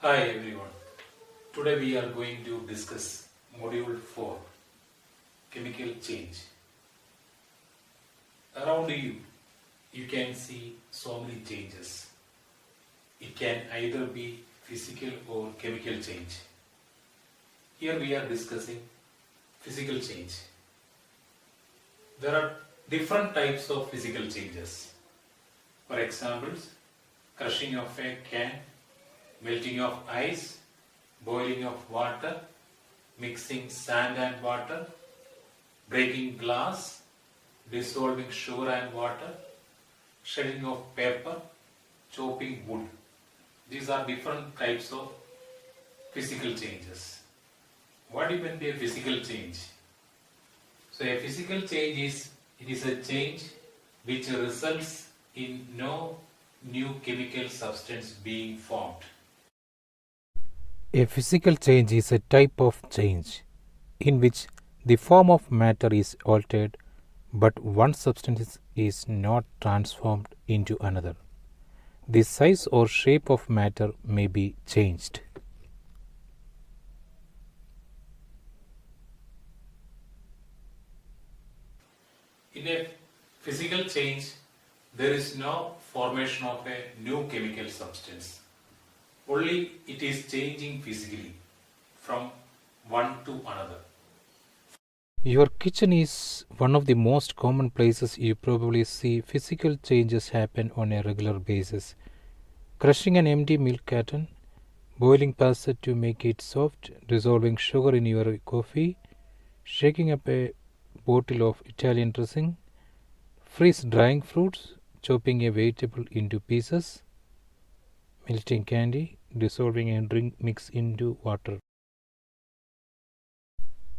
Hi everyone. Today we are going to discuss Module 4 Chemical Change. Around you can see so many changes. It can either be physical or chemical change. Here we are discussing physical change. There are different types of physical changes. For example, crushing of a can, melting of ice, boiling of water, mixing sand and water, breaking glass, dissolving sugar and water, shredding of paper, chopping wood. These are different types of physical changes. What even be a physical change? So a physical change is a change which results in no new chemical substance being formed. A physical change is a type of change in which the form of matter is altered but one substance is not transformed into another. The size or shape of matter may be changed. In a physical change, there is no formation of a new chemical substance. Only it is changing physically from one to another. Your kitchen is one of the most common places you probably see physical changes happen on a regular basis. Crushing an empty milk carton, boiling pasta to make it soft, dissolving sugar in your coffee, shaking up a bottle of Italian dressing, freeze drying fruits, chopping a vegetable into pieces, melting candy, dissolving a drink mix into water.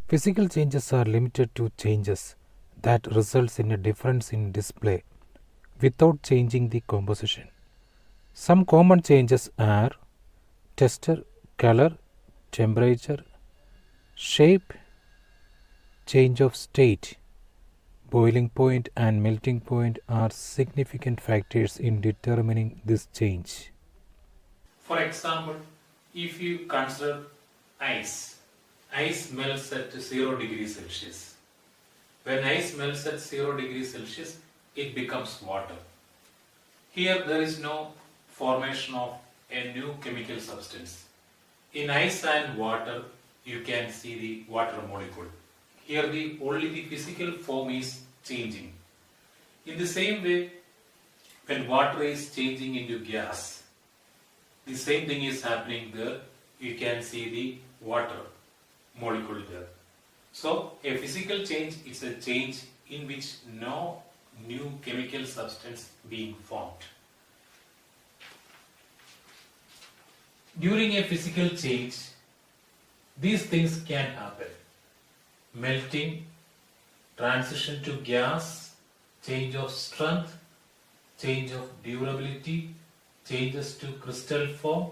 Physical changes are limited to changes that results in a difference in display without changing the composition. Some common changes are texture, color, temperature, shape, change of state. Boiling point and melting point are significant factors in determining this change. For example, if you consider ice melts at 0 degrees Celsius. When ice melts at 0 degrees Celsius, it becomes water. Here there is no formation of a new chemical substance. In ice and water, you can see the water molecule. Here only the physical form is changing. In the same way, when water is changing into gas, the same thing is happening there. You can see the water molecule there. So a physical change is a change in which no new chemical substance being formed. During a physical change, these things can happen. Melting, transition to gas, change of strength, change of durability, changes to crystal form,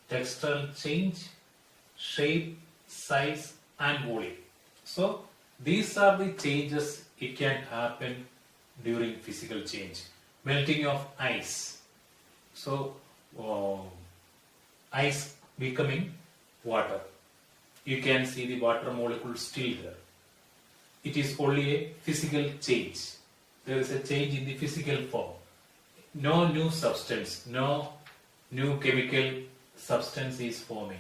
textural change, shape, size and volume. So these are the changes it can happen during physical change. Melting of ice. So ice becoming water. You can see the water molecule still there. It is only a physical change. There is a change in the physical form. No new substance, no new chemical substance is forming.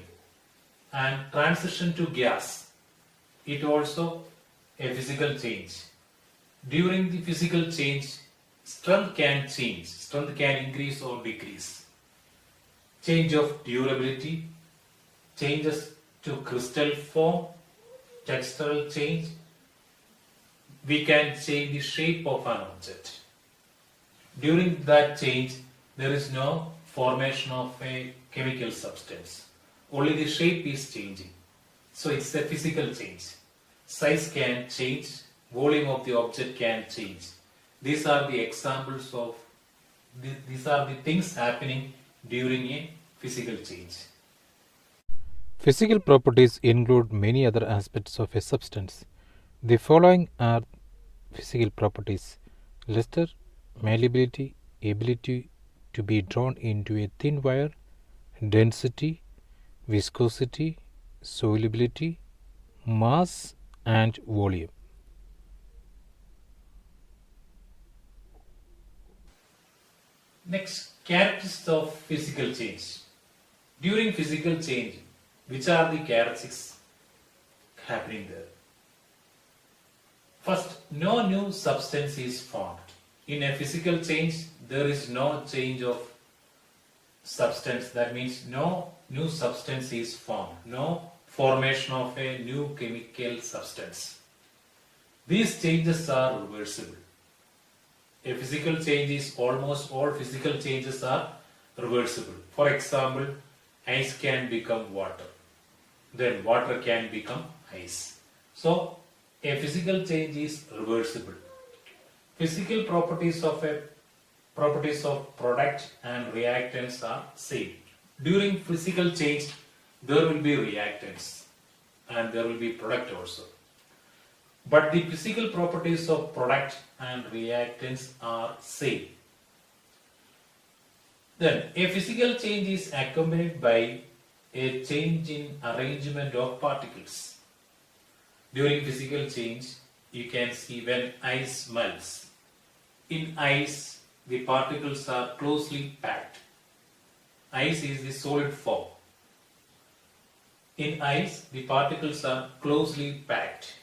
And transition to gas, it also a physical change. During the physical change, strength can change, strength can increase or decrease. Change of durability, changes to crystal form, textural change. We can change the shape of an object. During that change, there is no formation of a chemical substance. Only the shape is changing. So it's a physical change. Size can change, volume of the object can change. These are the examples of, these are the things happening during a physical change. Physical properties include many other aspects of a substance. The following are physical properties: luster, malleability, ability to be drawn into a thin wire, density, viscosity, solubility, mass, and volume. Next, characteristics of physical change. During physical change, which are the characteristics happening there? First, no new substance is formed. In a physical change, there is no change of substance. That means no new substance is formed, no formation of a new chemical substance. These changes are reversible. A physical change is almost all physical changes are reversible. For example, ice can become water. Then water can become ice. So, a physical change is reversible. Physical properties of product and reactants are same. During physical change, there will be reactants and there will be product also. But the physical properties of product and reactants are same. Then a physical change is accompanied by a change in arrangement of particles. During physical change, you can see when ice melts. In ice, the particles are closely packed. Ice is the solid form. In ice, the particles are closely packed.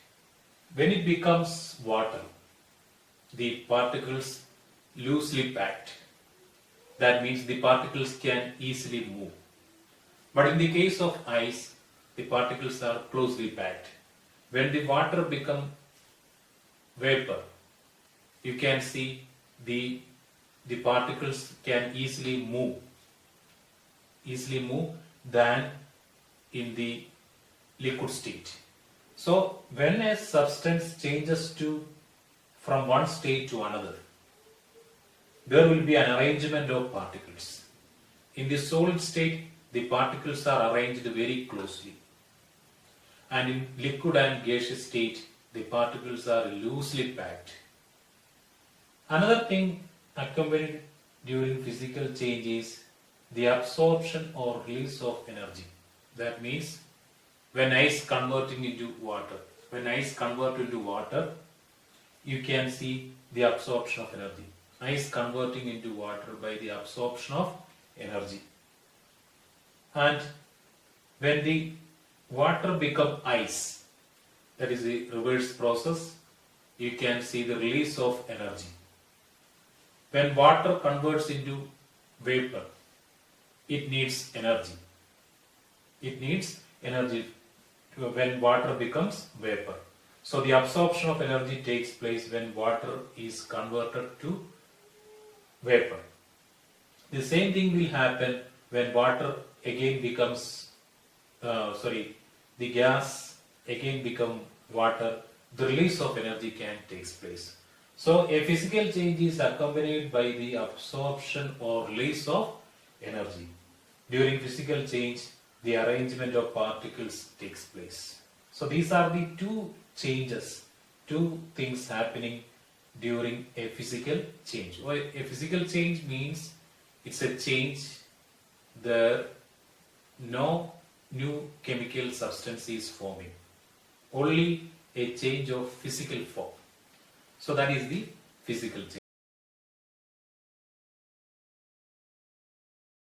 When it becomes water, the particles loosely packed. That means the particles can easily move. But in the case of ice, the particles are closely packed. When the water becomes vapor, you can see the particles can easily move than in the liquid state. So when a substance changes from one state to another, there will be an arrangement of particles. In the solid state, the particles are arranged very closely. And in liquid and gaseous state, the particles are loosely packed. Another thing accompanied during physical change is the absorption or release of energy. That means when ice converting into water, you can see the absorption of energy. Ice converting into water by the absorption of energy. And when the water becomes ice, that is the reverse process, you can see the release of energy. When water converts into vapor, it needs energy. It needs energy when water becomes vapor. So the absorption of energy takes place when water is converted to vapor. The same thing will happen when water again becomes, the gas again become water. The release of energy can take place. So a physical change is accompanied by the absorption or release of energy. During physical change, the arrangement of particles takes place. So these are the two things happening during a physical change. A physical change means it's a change there no new chemical substance is forming, only a change of physical form. So that is the physical change.